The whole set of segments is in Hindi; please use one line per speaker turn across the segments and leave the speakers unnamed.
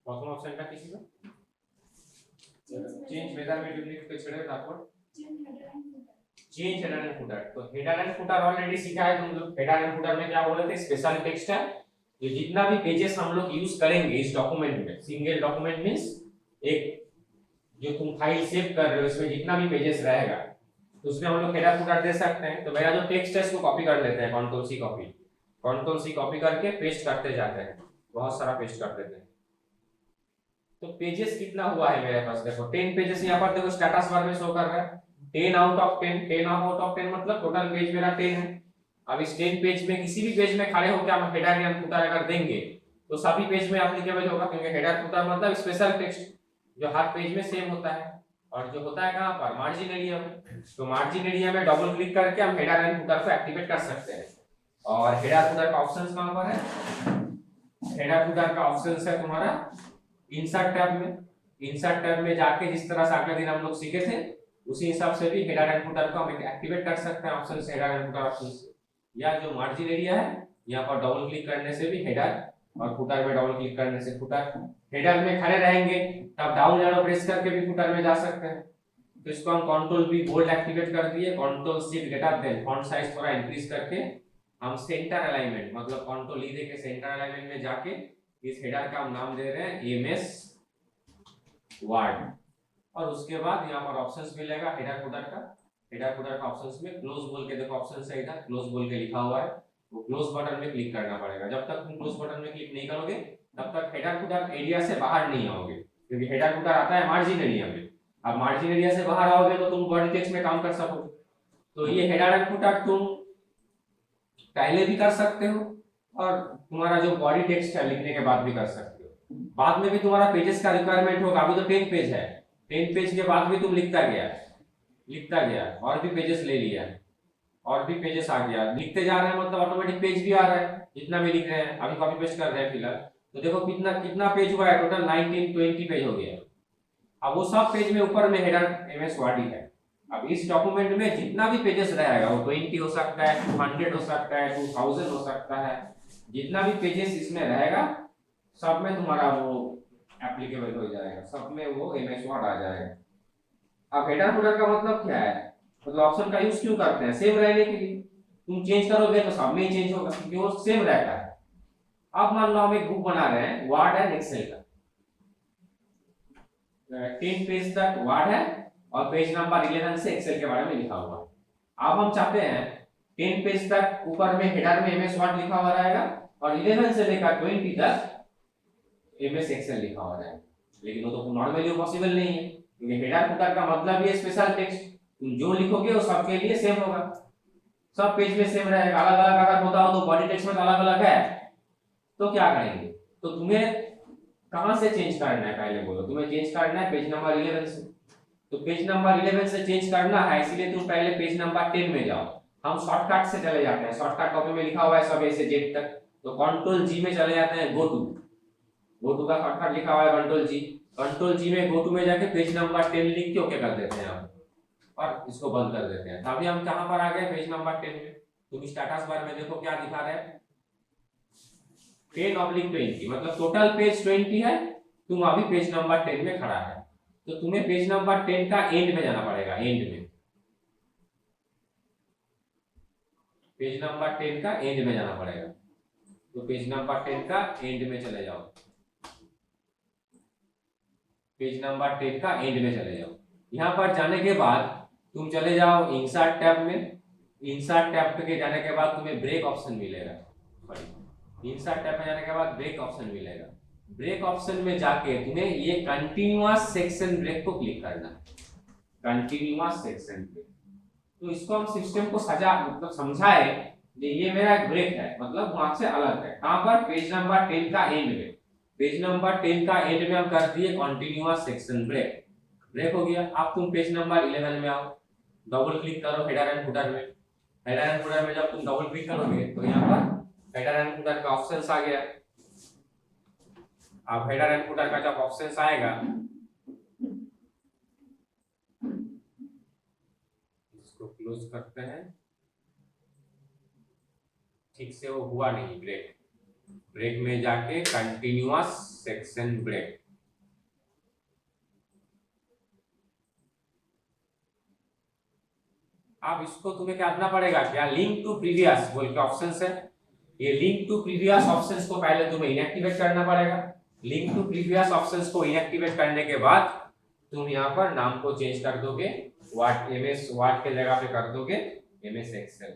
প্রথম অপশনটা কি ছিল? চেঞ্জ মেজার में डुप्लीकेट को छोड़े তারপর चेंज हेडर एंड फुटर। तो हेडर एंड फुटर ऑलरेडी सीखा है तुम लोग। हेडर एंड फुटर में क्या बोले थे? स्पेशल टेक्स्ट है। ये जितना भी पेजेस हम लोग यूज करेंगे इस डॉक्यूमेंट में, सिंगल डॉक्यूमेंट मींस एक जो तुम फाइल सेव कर रहे हो इसमें जितना भी पेजेस रहेगा तो उसमें हम लोग हेडर फुटर दे सकते हैं। तो मेरा जो टेक्स्ट है इसको कॉपी कर लेते हैं, कंट्रोल सी कॉपी करके पेस्ट करते जाते हैं, बहुत सारा पेस्ट कर देते हैं। तो पेजेस कितना हुआ है मेरे पास? देखो 10 पेजेस यहाँ पर देखो स्टेटस बार में शो कर रहा है 10 आउट ऑफ 10। 10 आउट ऑफ 10 मतलब टोटल पेज मेरा 10 है। अब इस 10 पेज में किसी भी पेज में खड़े होकर हम हेडर या फुटर अगर देंगे तो सभी पेज में एप्लीकेबल होगा, क्योंकि हेडर फुटर मतलब स्पेशल टेक्स्ट जो हर पेज में सेम होता है और जो होता है कहां पर? मार्जिन एरिया में। तो मार्जिन एरिया में डबल क्लिक करके हम हेडर एंड फुटर को एक्टिवेट कर सकते हैं। और हेडर फुटर का ऑप्शंस कहां पर है? हेडर फुटर का ऑप्शंस है तुम्हारा इंसर्ट टैब में। इंसर्ट टैब में जाके जिस तरह से अगले दिन हम लोग सीखे थे उसी हिसाब से भी हेडर एंड फुटर को हम एक्टिवेट कर सकते हैं ऑप्शन से, हेडर एंड फुटर ऑप्शन से। या जो मार्जिन एरिया है यहाँ पर डबल क्लिक करने से भी हेडर और फुटर में डबल क्लिक करने से फुटर। हेडर में खड़े रहेंगे तब डाउन एरो प्रेस करके भी फुटर में जा सकते हैं। तो इसको हम कंट्रोल बी बोल्ड एक्टिवेट कर दिए, control shift greater than font size थोड़ा इंक्रीज करके हम सेंटर अलाइनमेंट मतलब कंट्रोल ई देके सेंटर अलाइनमेंट में जाके इस हेडर का हम नाम दे रहे हैं एमएस वर्ड। और उसके बाद यहाँ पर ऑप्शंस मिलेगा हेडर फुटर का। हेडर फुटर का ऑप्शंस में क्लोज बोल के देखो ऑप्शन है इधर क्लोज बोल के लिखा हुआ है, वो क्लोज बटन में क्लिक करना पड़ेगा। जब तक तुम क्लोज बटन में क्लिक नहीं करोगे तब तक हेडर फुटर एरिया से बाहर नहीं आओगे, क्योंकि हेडर फुटर आता है मार्जिन एरिया में। अब मार्जिन एरिया से बाहर आओगे तो तुम बॉडी टेक्स्ट में काम कर सकोगे। तो ये हेडर एंड फुटर तुम पहले भी कर सकते हो और तुम्हारा जो बॉडी टेक्स्ट है लिखने के बाद भी कर सकते हो। बाद में भी तुम्हारा पेजेस का रिक्वायरमेंट होगा। अभी तो 10 पेज है, 10 पेज के बाद भी तुम लिखता गया और भी पेजेस ले लिया और भी पेजेस आ गया, लिखते जा रहे हैं मतलब ऑटोमेटिक पेज भी आ रहा है जितना भी लिख रहे हैं। अभी कॉपी पेस्ट कर रहे हैं फिलहाल तो देखो कितना पेज हुआ है टोटल 19-20 पेज हो गया। अब वो सब पेज में ऊपर में हेडर एमएस वर्ड ही है। अब इस डॉक्यूमेंट में जितना भी पेजेस रहेगा वो 20 हो सकता है, 200 हो सकता है, 2000 हो सकता है, जितना भी पेजेस इसमें रहेगा सब में तुम्हारा वो एप्लीकेबल हो जाएगा, सब में वो एमएस वर्ड आ जाएगा। अब हेडर फुटर का मतलब क्या है? मतलब ऑप्शन का यूज क्यों करते हैं? सेम रहने के लिए। तुम चेंज करोगे तो सब में ही चेंज होगा क्योंकि वो सेम रहता है। अब मान लो हम एक बुक बना रहे हैं वर्ड एंड एक्सेल का, 10 पेज तक वर्ड है और पेज नंबर 11 से एक्सेल के बारे में लिखा हुआ है। अब हम चाहते हैं 10 पेज तक ऊपर में हेडर में एमएस वर्ड लिखा हुआ रहेगा और 11 से लेकर 20 तक एमएस एक्सेल लिखा हुआ रहेगा। लेकिन वो तो नॉर्मली पॉसिबल नहीं है क्योंकि हेडर फुटर का मतलब ये स्पेशल टेक्स्ट तुम जो लिखोगे वो सबके लिए सेम होगा, सब पेज में सेम रहेगा। अलग अलग अगर होता हो तो बॉडी टेक्स्ट में अलग अलग है तो क्या करेंगे? तो तुम्हें कहां से चेंज करना है पहले बोलो? तुम्हें चेंज करना है पेज नंबर 11 से। तो पेज नंबर 11 से चेंज करना है इसलिए तुम पहले पेज नंबर 10 में जाओ। हम शॉर्टकट से चले जाते हैं, शॉर्टकट कॉपी में लिखा हुआ है सब ए से जेड तक, तो कंट्रोल जी में चले जाते हैं, गो टू का शॉर्टकट लिखा हुआ है कंट्रोल जी में गो टू में जाके पेज नंबर 10 लिख के ओके कर देते हैं हम और इसको बंद कर देते हैं। अभी हम कहां पर आ गए? पेज नंबर 10 में। तुम स्टेटस बार में देखो क्या दिखा रहा है 10/20 मतलब टोटल पेज 20 है, तुम अभी पेज नंबर 10 में खड़ा है। तो तुम्हें पेज नंबर 10 का एंड में जाना पड़ेगा, एंड में पेज नंबर 10 का एंड में जाना पड़ेगा। तो पेज नंबर 10 का एंड में चले जाओ, पेज नंबर 10 का एंड में चले जाओ। यहाँ पर जाने के बाद तुम चले जाओ इंसर्ट टैब में। इंसर्ट टैब पे जाने के बाद तुम्हें ब्रेक ऑप्शन मिलेगा। इंसर्ट टैब में जाने के बाद ब्रेक ऑप्शन मिलेगा। ब्रेक ऑप्शन में जाके तुम्हें ये कंटीन्यूअस सेक्शन ब्रेक को क्लिक करना है, कंटीन्यूअस सेक्शन ब्रेक। तो इसको हम सिस्टम को मतलब समझाए कि ये मेरा एक ब्रेक है, मतलब वहां से अलग है। कहां पर? पेज नंबर 10 का एंड में। पेज नंबर 10 का एंड में हम कर दिए कंटीन्यूअस सेक्शन ब्रेक, ब्रेक हो गया। अब तुम पेज नंबर 11 में आओ, डबल क्लिक करो हेडर एंड फुटर में। हेडर एंड फुटर में जब तुम डबल क्लिक करोगे तो यहाँ पर हेडर एंड फुटर का ऑप्शंस आ गया। अब हेडर एंड फुटर का जब ऑप्शंस आएगा इसको क्लोज करते हैं। ठीक से वो हुआ नहीं ब्रेक में जाके कंटीन्यूअस सेक्शन ब्रेक। अब इसको तुम्हें क्या करना पड़ेगा, क्या लिंक टू प्रीवियस बोल के ऑप्शन है, ये लिंक टू प्रीवियस ऑप्शंस को पहले तुम्हें इनएक्टिवेट करना पड़ेगा। लिंक टू प्रीवियस ऑप्शंस को इनएक्टिवेट करने के बाद तुम यहाँ पर नाम को चेंज कर दोगे, व्हाट एमएस व्हाट के जगह पे कर दोगे एमएस एक्सेल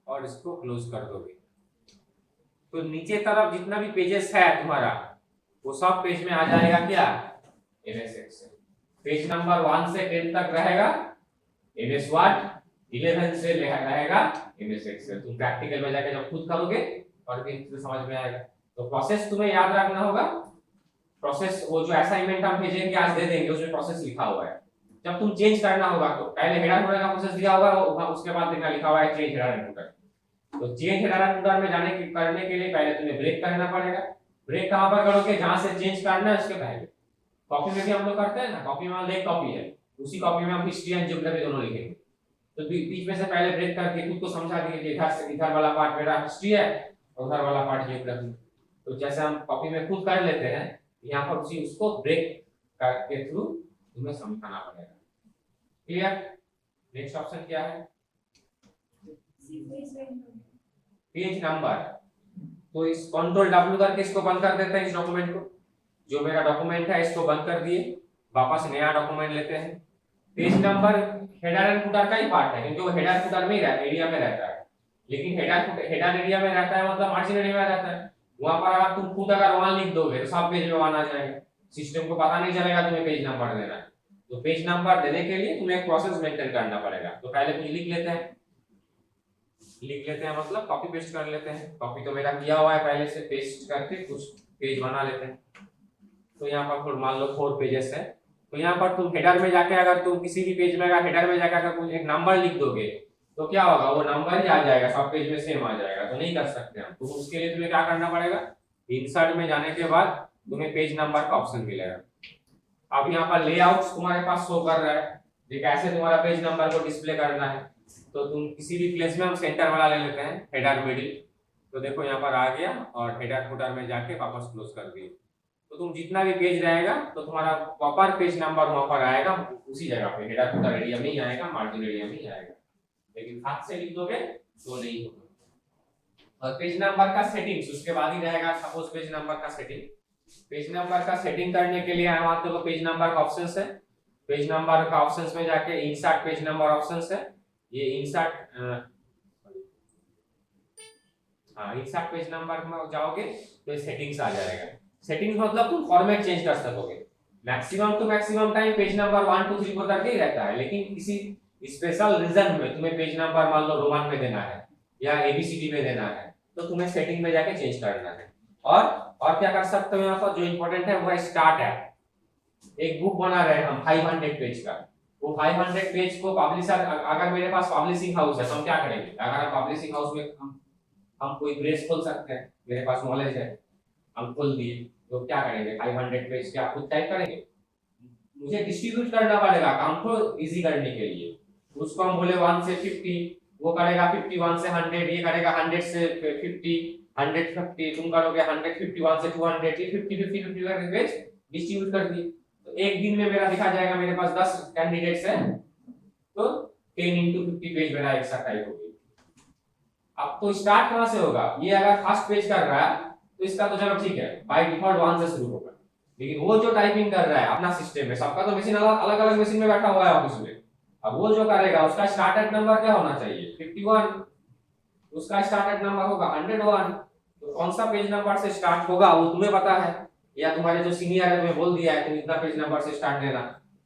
और इसको क्लोज कर दोगे। तो नीचे तरफ जितना भी पेजेस है तुम्हारा वो सब पेज में आ जाएगा क्या, एमएस एक्सेल। पेज नंबर 1 से 10 तक रहेगा एमएस वर्ड, 11 से रहेगा एमएस एक्सेल। तुम प्रैक्टिकल में जाके जब खुद करोगे और फिर समझ में आएगा। तो प्रोसेस तुम्हें याद रखना होगा। प्रोसेस वो जो असाइनमेंट हम भेजेंगे आज दे देंगे उसमें प्रोसेस लिखा हुआ है। जब तुम चेंज करना होगा तो पहले हेडर फुटर का प्रोसेस दिया होगा, उसके बाद देखना लिखा हुआ है चेंज हेडर एंड फुटर। तो चेंज हेडर एंड फुटर में करने के लिए पहले तुम्हें ब्रेक करना पड़ेगा। ब्रेक कहां पर करोगे, जहां से चेंज करना है उसके पहले। कॉपी में भी हम लोग करते हैं ना, कॉपी में एक कॉपी है, उसी कॉपी में हम हिस्ट्री एंड ज्योग्राफी दोनों लिखेंगे। तो बीच में से पहले ब्रेक करके खुद को समझा दिए कि इधर वाला पार्ट मेरा हिस्ट्री है और उधर वाला पार्ट ज्योग्राफी। तो जैसे हम कॉपी में खुद कर लेते हैं, यहाँ पर उसी उसको ब्रेक के थ्रू तुम्हें समझाना पड़ेगा। क्लियर? नेक्स्ट ऑप्शन क्या है, पेज नंबर। तो इस कंट्रोल W करके इसको बंद कर देते हैं, इस डॉक्यूमेंट को। जो मेरा डॉक्यूमेंट है इसको बंद कर दिए, वापस नया डॉक्यूमेंट लेते हैं। Page number header and footer का ही पार्ट है, क्योंकि वो हेडर फुटर में एरिया में रहता है। लेकिन हेडर एरिया में रहता है मतलब मार्जिन एरिया में रहता है। वहां पर अगर तुम खुद अगर 1 लिख दोगे तो सब पेज में 1 आ जाएगा, सिस्टम को पता नहीं चलेगा तुम्हें पेज नंबर देना है। तो पेज नंबर देने के लिए तुम्हें एक प्रोसेस मेंटेन करना पड़ेगा। तो पहले कुछ लिख लेते हैं, मतलब कॉपी पेस्ट कर लेते हैं। कॉपी तो मेरा किया हुआ है पहले से, पेस्ट करके कुछ पेज बना लेते हैं। तो यहाँ पर मान लो 4 पेजेस है। तो यहाँ पर तुम हेडर में जाके अगर तुम किसी भी पेज में अगर हेडर में जाकर अगर कुछ एक नंबर लिख दोगे तो क्या होगा, वो नंबर ही आ जाएगा, सब पेज में सेम आ जाएगा। तो नहीं कर सकते हम। तो उसके लिए तुम्हें क्या करना पड़ेगा, इंसर्ट में जाने के बाद तुम्हें पेज नंबर का ऑप्शन मिलेगा। अब यहाँ पर लेआउट तुम्हारे पास शो कर रहा है कि कैसे तुम्हारा पेज नंबर को डिस्प्ले करना है। तो तुम किसी भी प्लेस में हम सेंटर वाला ले लेते हैं, हेडर मिडिल। तो देखो यहाँ पर आ गया और हेडर फुटर में जाके वापस क्लोज कर दिए। तो तुम जितना भी पेज रहेगा तो तुम्हारा प्रॉपर पेज नंबर वहां पर आएगा, उसी जगह पे हेडर फुटर एरिया में ही आएगा, मार्जिन एरिया में ही आएगा। लेकिन हाथ से लिख दोगे तो नहीं होगा। और पेज नंबर का सेटिंग्स उसके बाद ही रहेगा। सपोज पेज नंबर का सेटिंग करने के लिए वहां तो पेज नंबर का ऑप्शंस है। पेज नंबर का ऑप्शंस में जाके इंसर्ट पेज नंबर ऑप्शंस है। ये इंसर्ट पेज नंबर में जाओगे तो सेटिंग्स आ जाएगा। सेटिंग्स मतलब तुम फॉर्मेट चेंज कर सकोगे। Maximum to maximum time page number 1 2 3 4 करके ही रहता है, लेकिन किसी स्पेशल रीजन में तुम्हें पेज नंबर मान लो रोमन में देना है या एबीसीडी में देना है तो तुम्हें सेटिंग में जाके चेंज करना है। और क्या कर सकते हो, यहाँ पर जो इंपॉर्टेंट है वो है स्टार्ट है। एक बुक बना रहे हैं हम 500 पेज का, वो 500 पेज को पब्लिशर, अगर मेरे पास पब्लिशिंग हाउस है तो हम क्या करेंगे, अगर हम पब्लिशिंग हाउस में हम कोई प्रेस खोल सकते हैं, मेरे पास नॉलेज है, हम खोल दिए तो क्या करेंगे, 500 पेज क्या खुद टाइप करेंगे, मुझे डिस्ट्रीब्यूट करना पड़ेगा काम को इजी करने के लिए। उसको हम बोले 1 से 50, वो करेगा 51 से 100, ये करेगा 100 से 50, 150, तुम करोगे 151 से 200, ये 50 50 50 करके पेज डिस्ट्रीब्यूट कर दिए। तो एक दिन में मेरा दिखा जाएगा, मेरे पास 10 कैंडिडेट्स हैं तो 10 into 50 पेज मेरा एक साथ टाइप हो गई। अब तो स्टार्ट कहां से होगा, ये अगर फर्स्ट पेज कर रहा है तो इसका तो चलो ठीक है बाय डिफॉल्ट 1 से शुरू होगा, लेकिन वो जो टाइपिंग कर रहा है अपना सिस्टम में, सबका तो मशीन अलग अलग मशीन में बैठा हुआ है ऑफिस में, अब वो जो करेगा उसका स्टार्टेड नंबर क्या होना चाहिए 51, उसका स्टार्टेड नंबर होगा 101। तो कौन सा पेज नंबर से स्टार्ट होगा वो तुम्हें पता है, या तुम्हारे जो सीनियर है तुम्हें बोल दिया है तुम इतना पेज नंबर से स्टार्ट देना,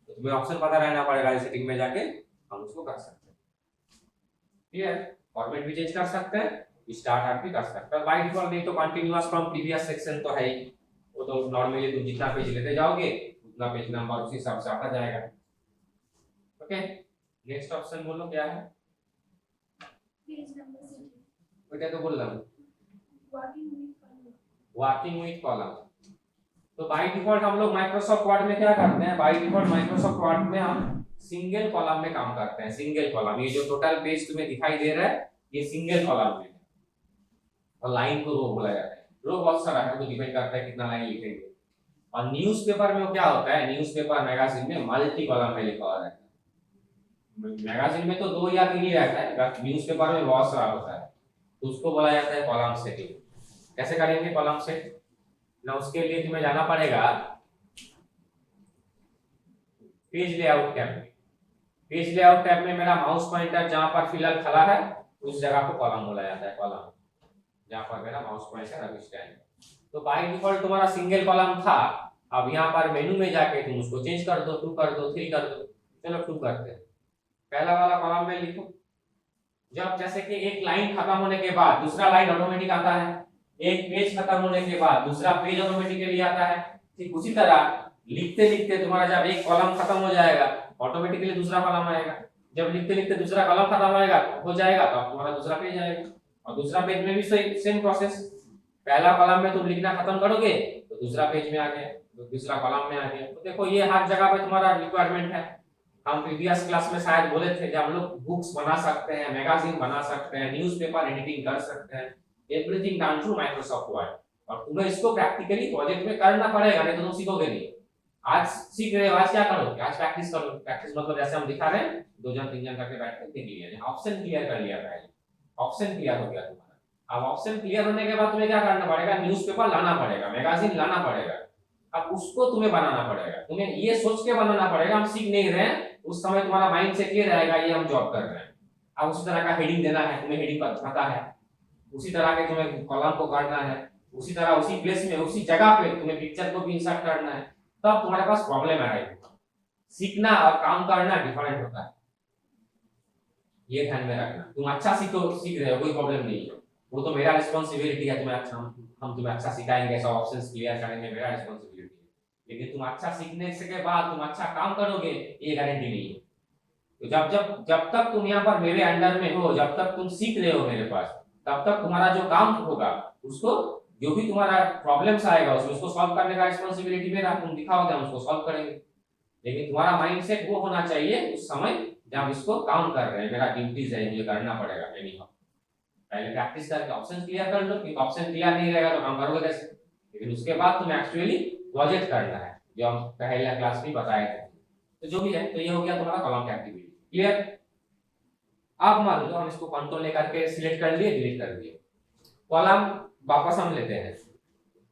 तो तुम्हें ऑप्शन पता रहना पड़ेगा। सेटिंग में जाके हम उसको कर सकते हैं। क्लियर? फॉर्मेट भी चेंज कर सकते हैं, स्टार्ट आप भी कर सकते हैं बाय डिफॉल्ट, नहीं तो कंटीन्यूअस फ्रॉम प्रीवियस सेक्शन तो है ही, वो तो नॉर्मली तुम जितना पेज लेते जाओगे उतना पेज नंबर उसी हिसाब से आता जाएगा। ओके, नेक्स्ट ऑप्शन बोलो क्या है,
पेज नंबर से
बेटा तो बोल रहा हूं वर्किंग विद कॉलम। तो बाय डिफॉल्ट हम लोग माइक्रोसॉफ्ट वर्ड में क्या करते हैं, बाय डिफॉल्ट माइक्रोसॉफ्ट वर्ड में हम सिंगल कॉलम में काम करते हैं। सिंगल कॉलम, ये जो टोटल पेज तुम्हें दिखाई दे रहा है ये सिंगल कॉलम में है और लाइन को रो बोला जाता है। रो बहुत सारा है, तो डिपेंड करता है कितना लाइन लिखेंगे। और न्यूज़पेपर में क्या होता है, न्यूज़पेपर मैगजीन में मल्टी कॉलम में लिखा हुआ रहता है। मैगजीन में तो 2 या 3 ही रहता है, न्यूज़पेपर में बहुत सारा होता है, तो उसको बोला जाता है कॉलम सेटिंग। कैसे करेंगे कॉलम सेट ना, उसके लिए तुम्हें जाना पड़ेगा पेज लेआउट टैब में। पेज लेआउट टैब में मेरा माउस पॉइंटर जहां पर फिलहाल खड़ा है उस जगह को कॉलम बोला जाता है, कॉलम जहां पर मेरा माउस पॉइंटर अभी स्टैंड। तो बाय डिफॉल्ट तुम्हारा सिंगल कॉलम था, अब यहाँ पर मेनू में जाके तुम उसको चेंज कर दो, 2 कर दो, 3 कर दो। चलो 2 करते हैं। पहला वाला कॉलम में लिखो, जब जैसे कि एक लाइन खत्म होने के बाद दूसरा लाइन ऑटोमेटिक आता है, एक पेज खत्म होने के बाद दूसरा पेज ऑटोमेटिकली आता है, ठीक उसी तरह लिखते लिखते तुम्हारा जब एक कॉलम खत्म हो जाएगा ऑटोमेटिकली दूसरा कॉलम आएगा, जब लिखते लिखते दूसरा कॉलम खत्म हो जाएगा तो तुम्हारा दूसरा पेज आएगा। और दूसरा पेज में भी सेम प्रोसेस, पहला कॉलम में तुम लिखना खत्म करोगे तो दूसरा पेज में आ गया, तो दूसरा कॉलम में आ गया। तो देखो ये हर जगह पे तुम्हारा रिक्वायरमेंट है। हम प्रीवियस क्लास में शायद बोले थे कि हम लोग बुक्स बना सकते हैं, मैगजीन बना सकते हैं, न्यूज़पेपर एडिटिंग कर सकते हैं, everything done through Microsoft word. और तुम्हें इसको प्रैक्टिकली प्रोजेक्ट में करना पड़ेगा, नहीं तो तुम सीखोगे नहीं। आज सीख रहे हो, आज क्या करोगे, आज प्रैक्टिस करो। प्रैक्टिस मतलब जैसे हम दिखा रहे हैं 2 जन 3 जन करके बैठ के देख लिया, ऑप्शन क्लियर कर लिया पहले, ऑप्शन क्लियर हो गया तुम्हारा। अब ऑप्शन क्लियर होने के बाद तुम्हें क्या करना पड़ेगा, न्यूज़पेपर लाना पड़ेगा, मैगजीन लाना पड़ेगा। अब उसको तुम्हें बनाना पड़ेगा, तुम्हें ये सोच के बनाना पड़ेगा हम सीख नहीं रहे हैं, उस समय तुम्हारा माइंड सेट ये रहेगा ये हम जॉब कर रहे हैं। अब उसी तरह का हेडिंग देना है, तुम्हें हेडिंग पता है, उसी तरह के तुम्हें कॉलम को करना है, उसी तरह उसी प्लेस में उसी जगह पे तुम्हें पिक्चर को भी इंसर्ट करना है, तब तुम्हारे पास प्रॉब्लम आएगी। सीखना और काम करना डिफरेंट होता है, ये ध्यान में रखना। तुम अच्छा सीख रहे हो कोई प्रॉब्लम नहीं है, वो तो मेरा रिस्पांसिबिलिटी है, तुम्हें अच्छा हम तुम्हें अच्छा सिखाएंगे, सब ऑप्शंस क्लियर करेंगे, मेरा रिस्पांसिबिलिटी है। लेकिन तुम अच्छा सीखने के बाद तुम अच्छा काम करोगे ये गारंटी नहीं है। तो जब तक तुम यहाँ पर मेरे अंडर में हो, जब तक तुम सीख रहे हो मेरे पास, तब तक तुम्हारा जो काम होगा उसको जो भी तुम्हारा प्रॉब्लम्स आएगा उसको सॉल्व करने का रिस्पांसिबिलिटी मेरा, तुम दिखाओगे हम उसको सॉल्व करेंगे। लेकिन तुम्हारा माइंडसेट वो होना चाहिए उस समय जब इसको काम कर रहे हैं, मेरा ड्यूटीज है, मुझे करना पड़ेगा। पहले प्रैक्टिस करके ऑप्शन क्लियर कर लो, क्योंकि ऑप्शन क्लियर नहीं रहेगा तो काम करोगे कैसे। लेकिन उसके बाद तुम्हें एक्चुअली प्रोजेक्ट करना है, जो हम पहले क्लास में बताए थे। तो जो भी है, तो ये हो गया तुम्हारा कॉलम की एक्टिविटी क्लियर। अब मान लो हम इसको कंट्रोल लेकर के सिलेक्ट कर लिए, डिलीट कर दिए, कॉलम वापस हम लेते हैं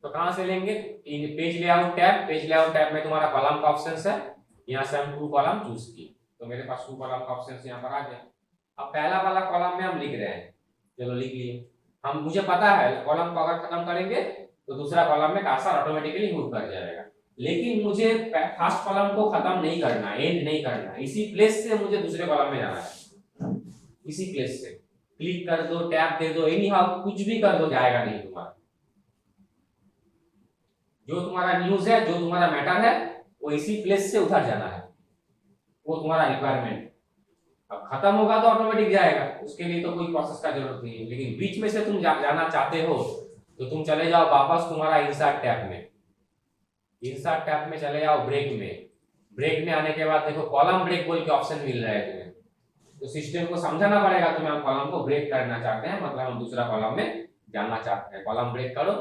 तो कहां से लेंगे, page layout tab. Page layout tab में तुम्हारा कॉलम का ऑप्शन है, यहां से हम 2 कॉलम चूज किए तो मेरे पास 2 कॉलम का ऑप्शन यहां पर आ गया। अब पहला वाला कॉलम में हम लिख रहे हैं, चलो लिख लिए। हम मुझे पता है कॉलम को अगर खत्म करेंगे तो दूसरा कॉलम में कर्सर ऑटोमेटिकली मूव कर जाएगा, लेकिन मुझे फर्स्ट कॉलम को खत्म नहीं करना, एंड नहीं करना, इसी प्लेस से मुझे दूसरे कॉलम में जाना है। इसी प्लेस से क्लिक कर दो, टैब दे दो, एनी हाउ कुछ भी कर दो, जाएगा नहीं तुम्हारा। जो तुम्हारा न्यूज है, जो तुम्हारा मैटर है, वो इसी प्लेस से उधर जाना है, वो तुम्हारा रिक्वायरमेंट। अब खत्म होगा तो ऑटोमेटिक जाएगा, उसके लिए तो कोई प्रोसेस का जरूरत नहीं है। लेकिन बीच में से तुम जाना चाहते हो तो तुम चले जाओ वापस तुम्हारा इंसर्ट टैब में, इंसर्ट टैब में चले जाओ ब्रेक में। ब्रेक में आने के बाद देखो कॉलम ब्रेक बोल के ऑप्शन मिल रहा है तुम्हें, तो सिस्टम को समझाना पड़ेगा तुम्हें, हम कॉलम को ब्रेक करना चाहते हैं, मतलब हम दूसरा कॉलम में जाना चाहते हैं, कॉलम ब्रेक करो।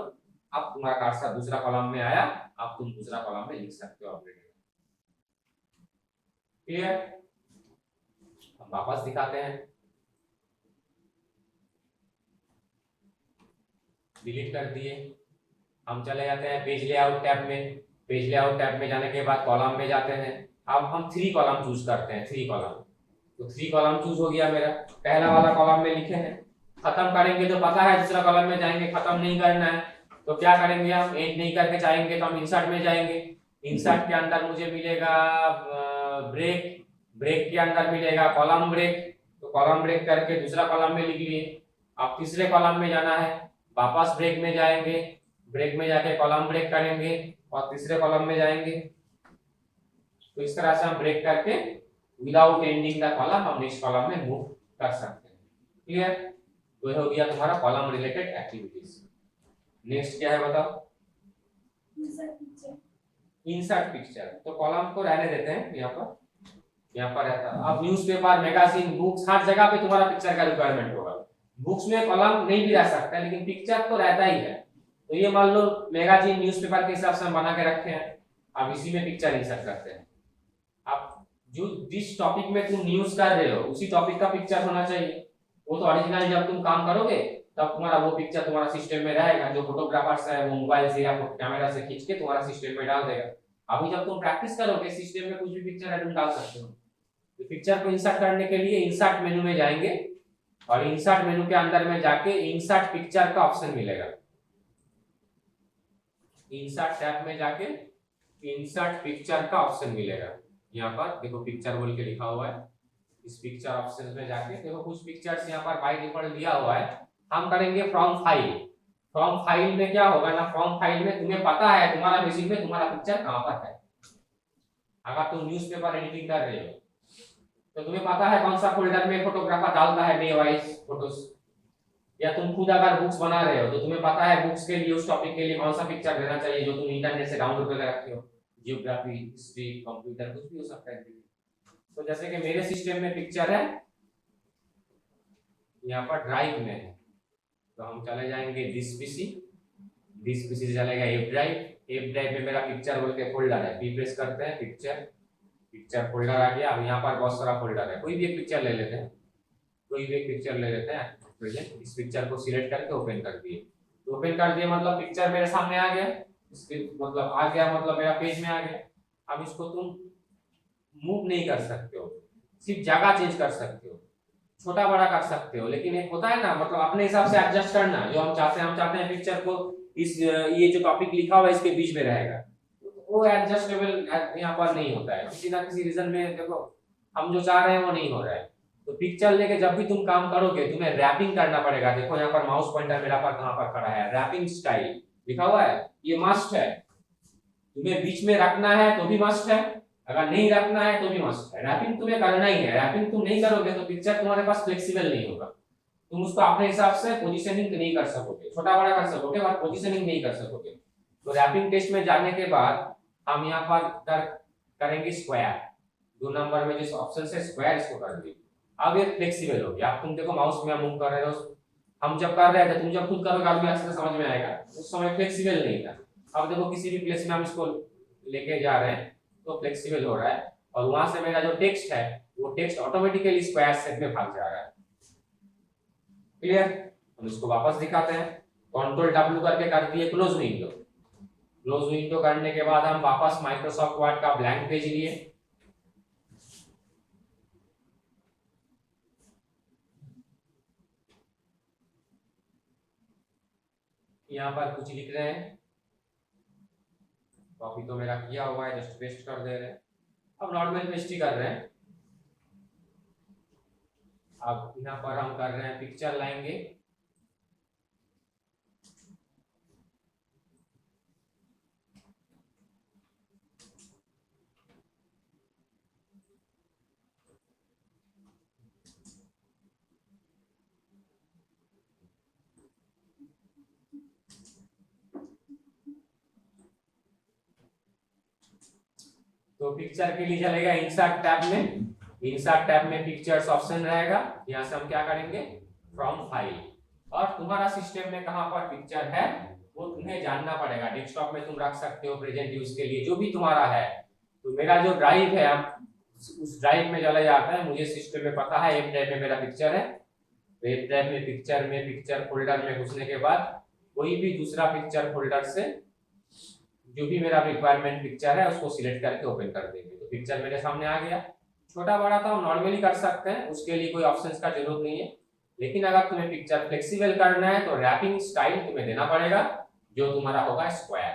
अब तुम्हारा कर्सर दूसरा कॉलम में आया, अब तुम दूसरा कॉलम में लिख सकते हो अपडेट। क्लियर, हम वापस दिखाते हैं, डिलीट कर दिए। हम चले जाते हैं पेज लेआउट टैब में, पेज लेआउट टैब में जाने के बाद कॉलम में जाते हैं। अब हम 3 कॉलम चूज करते हैं, 3 कॉलम, तो 3 कॉलम चूज हो गया मेरा। पहला वाला कॉलम में लिखे हैं, खत्म करेंगे तो पता है दूसरा कॉलम में जाएंगे, खत्म नहीं करना है तो क्या करेंगे, हम एंड नहीं करके चाहेंगे तो हम इंसर्ट में जाएंगे। इंसर्ट के अंदर मुझे मिलेगा ब्रेक, ब्रेक के अंदर मिलेगा कॉलम ब्रेक, तो कॉलम ब्रेक करके दूसरा कॉलम में लिख लिए। अब तीसरे कॉलम में जाना है, वापस ब्रेक में जाएंगे, ब्रेक में जाके कॉलम ब्रेक करेंगे और तीसरे कॉलम में जाएंगे। तो इस तरह से हम ब्रेक करके विदाउट एंडिंग द कॉलम हम नेक्स्ट कॉलम में मूव कर सकते हैं। क्लियर, तो ये हो गया तुम्हारा कॉलम रिलेटेड एक्टिविटीज। नेक्स्ट क्या है बताओ, इंसर्ट पिक्चर। तो कॉलम को रहने देते हैं यहाँ पर रहता है। अब न्यूज़पेपर, मैगजीन, बुक्स, हर जगह पे तुम्हारा पिक्चर का रिक्वायरमेंट होगा। बुक्स में कॉलम नहीं भी रह सकता है लेकिन पिक्चर तो रहता ही है, तो ये मान लो मैगजीन न्यूज़पेपर के हिसाब से हम बना के रखे हैं, अब इसी में पिक्चर इंसर्ट करते हैं। अब जो जिस टॉपिक में तुम न्यूज़ कर रहे हो उसी टॉपिक का पिक्चर होना चाहिए। वो तो ओरिजिनल जब तुम काम करोगे तब तुम्हारा वो पिक्चर तुम्हारा सिस्टम में रहेगा, जो फोटोग्राफर्स है वो मोबाइल से या कैमरा से खींच के तुम्हारा सिस्टम में डाल देगा। अभी जब तुम प्रैक्टिस करोगे सिस्टम में कुछ भी पिक्चर है तुम डाल सकते हो। तो पिक्चर को इंसर्ट करने के लिए इंसर्ट मेनू में जाएंगे और इंसर्ट मेनू के अंदर में जाके इंसर्ट पिक्चर का ऑप्शन मिलेगा। इंसर्ट टैब में जाके इंसर्ट पिक्चर का ऑप्शन मिलेगा। यहाँ पर देखो पिक्चर बोल के लिखा हुआ है, इस पिक्चर ऑप्शन में जाके देखो कुछ पिक्चर्स यहाँ पर बाय डिफॉल्ट दिया हुआ है। हम करेंगे फ्रॉम फाइल। फ्रॉम फाइल में क्या होगा ना, फ्रॉम फाइल में तुम्हें पता है तुम्हारा मशीन में तुम्हारा पिक्चर कहाँ पर है। अगर तुम न्यूज़पेपर एडिटिंग कर रहे हो तो तुम्हें पता है कौन सा फोल्डर में फोटोग्राफर डालता है डे वाइज फोटोज, या तुम खुद अगर बुक्स बना रहे हो तो तुम्हें पता है बुक्स के लिए उस टॉपिक के लिए कौन सा पिक्चर देना चाहिए जो तुम इंटरनेट से डाउनलोड करके रखते हो, जियोग्राफी, हिस्ट्री, कंप्यूटर, कुछ भी हो सकता है। तो जैसे कि मेरे सिस्टम में पिक्चर है यहाँ पर ड्राइव में है, तो हम चले जाएंगे दिस पीसी से चलेगा एफ ड्राइव में मेरा पिक्चर बोल के फोल्डर है, पी प्रेस करते हैं पिक्चर फोल्डर आ गया। अब यहाँ पर बहुत सारा फोल्डर है, कोई भी एक पिक्चर ले लेते हैं, कोई भी एक पिक्चर ले लेते हैं। इस पिक्चर को सिलेक्ट करके ओपन कर दिए, तो ओपन कर दिए मतलब पिक्चर मेरे सामने आ गया, इसके मतलब आ गया मतलब मेरा पेज में आ गया। अब इसको तुम मूव नहीं कर सकते हो, सिर्फ जगह चेंज कर सकते हो, छोटा बड़ा कर सकते हो, लेकिन एक होता है ना मतलब अपने हिसाब से एडजस्ट करना, जो हम चाहते हैं पिक्चर को इस ये जो टॉपिक लिखा हुआ है इसके बीच में रहेगा, वो एडजस्टेबल यहाँ पर नहीं होता है किसी ना किसी रीजन में। देखो हम जो चाह रहे हैं वो नहीं हो रहा है, तो पिक्चर लेके जब भी तुम काम करोगे तुम्हें रैपिंग करना पड़ेगा। देखो यहाँ पर माउस पॉइंटर मेरा पर कहाँ पर खड़ा है, रैपिंग स्टाइल लिखा हुआ है, ये मस्ट है। तुम्हें बीच में रखना है तो भी मस्ट है, अगर नहीं रखना है तो भी मस्ट है। रैपिंग तुम्हें करना ही है, रैपिंग तुम नहीं करोगे तो पिक्चर तुम्हारे पास फ्लेक्सिबल नहीं होगा, तुम उसको अपने हिसाब से पोजीशनिंग नहीं कर सकोगे, छोटा बड़ा कर सकोगे और पोजीशनिंग नहीं कर सकोगे। तो रैपिंग टेस्ट में जाने के बाद हम यहाँ पर करेंगे स्क्वायर, 2 नंबर में जिस ऑप्शन से स्क्वायर इसको कर दिए। अब ये फ्लेक्सिबल हो गया। अब तुम देखो माउस में मूव कर रहे हो, हम जब कर रहे थे तुम जब खुद करोगे आदमी अच्छे से समझ में आएगा, उस समय फ्लेक्सिबल नहीं था। अब देखो किसी भी प्लेस में हम इसको लेके जा रहे हैं तो फ्लेक्सिबल हो रहा है, और वहां से मेरा जो टेक्स्ट है वो टेक्स्ट ऑटोमेटिकली स्क्वायर शेप में भाग जा रहा है। क्लियर? हम इसको वापस दिखाते हैं, कंट्रोल W करके कर दिए क्लोज विंडो। क्लोज विंडो करने के बाद हम वापस माइक्रोसॉफ्ट वर्ड का ब्लैंक पेज लिए, यहाँ पर कुछ लिख रहे हैं, कॉपी तो मेरा किया हुआ है, जस्ट पेस्ट कर दे रहे हैं। अब नॉर्मल पेस्ट ही कर रहे हैं। अब यहाँ पर हम कर रहे हैं पिक्चर लाएंगे, तो पिक्चर के लिए चलेगा इंसर्ट टैब में, इंसर्ट टैब में पिक्चर्स ऑप्शन रहेगा, यहाँ से हम क्या करेंगे फ्रॉम फाइल, और तुम्हारा सिस्टम में कहां पर पिक्चर है वो तुम्हें जानना पड़ेगा। डेस्कटॉप में तुम रख सकते हो प्रेजेंट यूज के लिए जो भी तुम्हारा है। तो मेरा जो ड्राइव है उस ड्राइव में चला जाता है, मुझे सिस्टम में पता है एक ड्राइव में मेरा पिक्चर है, तो एक ड्राइव में पिक्चर फोल्डर में घुसने के बाद कोई भी दूसरा पिक्चर फोल्डर से जो भी मेरा रिक्वायरमेंट पिक्चर है उसको सिलेक्ट करके ओपन कर देंगे, तो पिक्चर मेरे सामने आ गया। छोटा बड़ा तो हम नॉर्मली कर सकते हैं, उसके लिए कोई ऑप्शंस का जरूरत नहीं है, लेकिन अगर तुम्हें पिक्चर फ्लेक्सिबल करना है तो रैपिंग स्टाइल तुम्हें देना पड़ेगा जो तुम्हारा होगा स्क्वायर।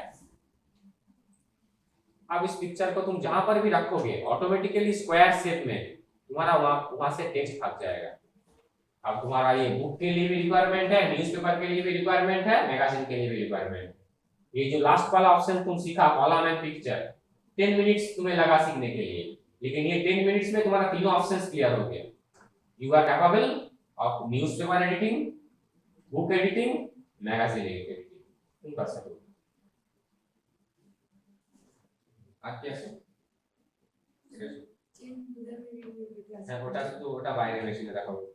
अब इस पिक्चर को तुम जहां पर भी रखोगे ऑटोमेटिकली स्क्वायर शेप में तुम्हारा वहां से टेक्स्ट भाग जाएगा। अब तुम्हारा ये बुक के लिए भी रिक्वायरमेंट है, न्यूज़पेपर के लिए भी रिक्वायरमेंट है, मैगजीन के लिए भी रिक्वायरमेंट है। ये जो लास्ट वाला ऑप्शन तुम सीखा कॉलम एंड पिक्चर, 10 मिनट्स तुम्हें लगा सीखने के लिए, लेकिन ये 10 मिनट्स में तुम्हारा तीनों ऑप्शंस क्लियर हो गया। You are capable of newspaper editing, book editing, magazine editing, तुम कर सकते हो। आज कैसे হ্যাঁ ওটা শুধু ওটা বাইরে মেশিনে রাখা হবে।